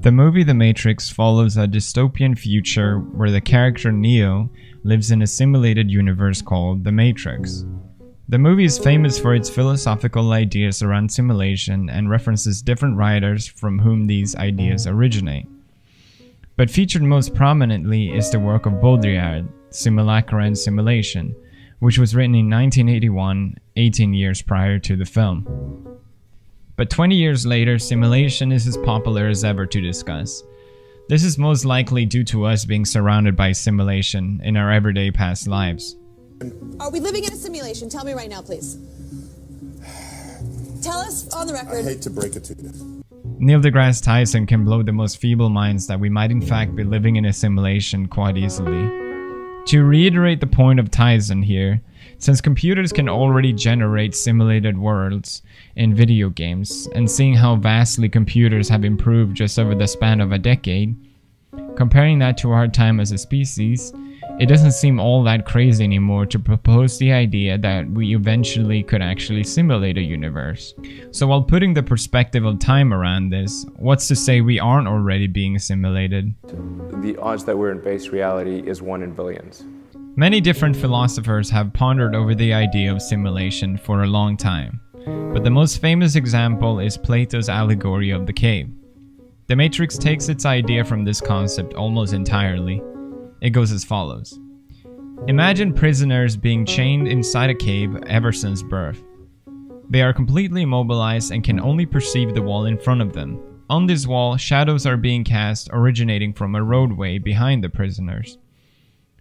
The movie The Matrix follows a dystopian future where the character Neo lives in a simulated universe called The Matrix. The movie is famous for its philosophical ideas around simulation and references different writers from whom these ideas originate. But featured most prominently is the work of Baudrillard, Simulacra and Simulation, which was written in 1981, 18 years prior to the film. But 20 years later, simulation is as popular as ever to discuss. This is most likely due to us being surrounded by simulation in our everyday past lives. Are we living in a simulation? Tell me right now, please. Tell us on the record. I hate to break it to you. Neil deGrasse Tyson can blow the most feeble minds that we might in fact be living in a simulation quite easily. To reiterate the point of Tyson here, since computers can already generate simulated worlds in video games, and seeing how vastly computers have improved just over the span of a decade, comparing that to our time as a species, it doesn't seem all that crazy anymore to propose the idea that we eventually could actually simulate a universe. So while putting the perspective of time around this, what's to say we aren't already being simulated? The odds that we're in base reality is 1 in billions. Many different philosophers have pondered over the idea of simulation for a long time, but the most famous example is Plato's allegory of the cave. The Matrix takes its idea from this concept almost entirely. It goes as follows. Imagine prisoners being chained inside a cave ever since birth. They are completely immobilized and can only perceive the wall in front of them. On this wall, shadows are being cast originating from a roadway behind the prisoners.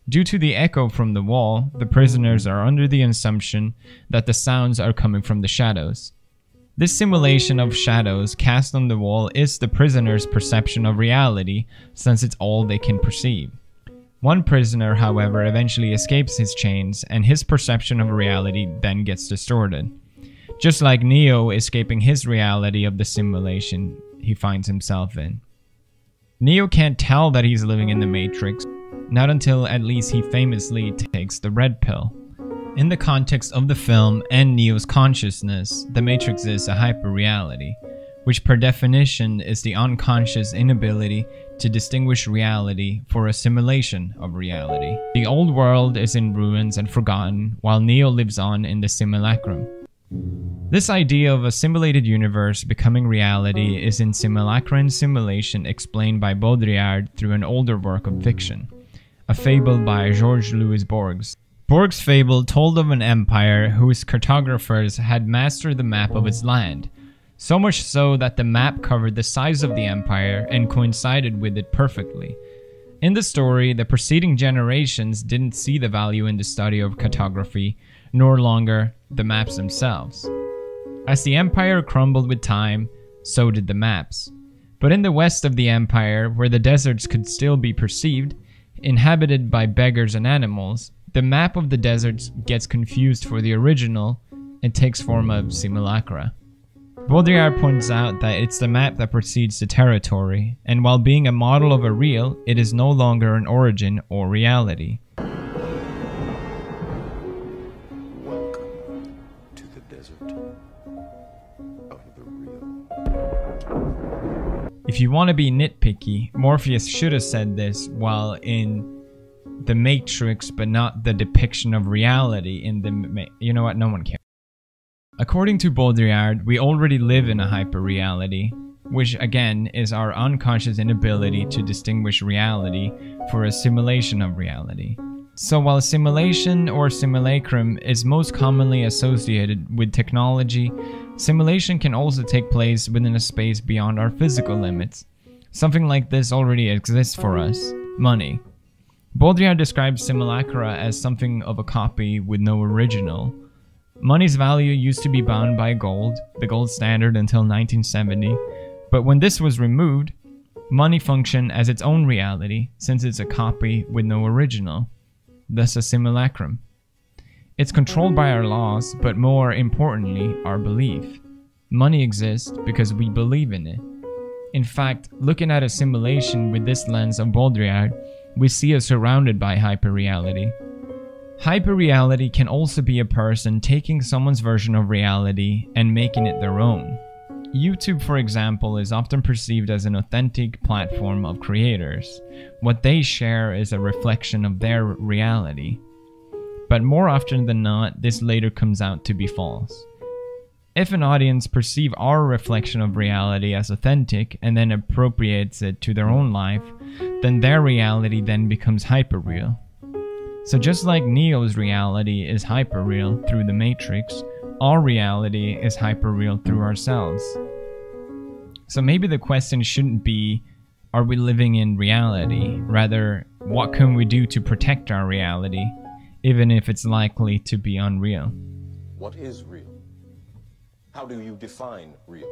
Due to the echo from the wall, the prisoners are under the assumption that the sounds are coming from the shadows. This simulation of shadows cast on the wall is the prisoner's perception of reality, since it's all they can perceive. One prisoner, however, eventually escapes his chains, and his perception of reality then gets distorted. Just like Neo escaping his reality of the simulation he finds himself in. Neo can't tell that he's living in the Matrix, not until at least he famously takes the red pill. In the context of the film and Neo's consciousness, the Matrix is a hyperreality, which per definition is the unconscious inability to distinguish reality for a simulation of reality. The old world is in ruins and forgotten, while Neo lives on in the simulacrum. This idea of a simulated universe becoming reality is in Simulacra and Simulation explained by Baudrillard through an older work of fiction, a fable by Georges Louis Borges. Borges' fable told of an empire whose cartographers had mastered the map of its land, so much so that the map covered the size of the empire and coincided with it perfectly. In the story, the preceding generations didn't see the value in the study of cartography, nor longer the maps themselves. As the empire crumbled with time, so did the maps. But in the west of the empire, where the deserts could still be perceived, inhabited by beggars and animals, the map of the deserts gets confused for the original and takes form of simulacra. Baudrillard points out that it's the map that precedes the territory, and while being a model of a real, it is no longer an origin or reality. Welcome to the desert of the real. If you want to be nitpicky, Morpheus should have said this while in The Matrix, but not the depiction of reality in the... You know what? No one cares. According to Baudrillard, we already live in a hyperreality, which again is our unconscious inability to distinguish reality for a simulation of reality. So while simulation or simulacrum is most commonly associated with technology, simulation can also take place within a space beyond our physical limits. Something like this already exists for us: money. Baudrillard describes simulacra as something of a copy with no original. Money's value used to be bound by gold, the gold standard until 1970, but when this was removed, money functioned as its own reality since it's a copy with no original, thus a simulacrum. It's controlled by our laws, but more importantly, our belief. Money exists because we believe in it. In fact, looking at a simulation with this lens of Baudrillard, we see us surrounded by hyperreality. Hyperreality can also be a person taking someone's version of reality and making it their own. YouTube, for example, is often perceived as an authentic platform of creators. What they share is a reflection of their reality. But more often than not, this later comes out to be false. If an audience perceives our reflection of reality as authentic and then appropriates it to their own life, then their reality then becomes hyperreal. So just like Neo's reality is hyperreal through the Matrix, our reality is hyperreal through ourselves. So maybe the question shouldn't be, are we living in reality? Rather, what can we do to protect our reality, even if it's likely to be unreal? What is real? How do you define real?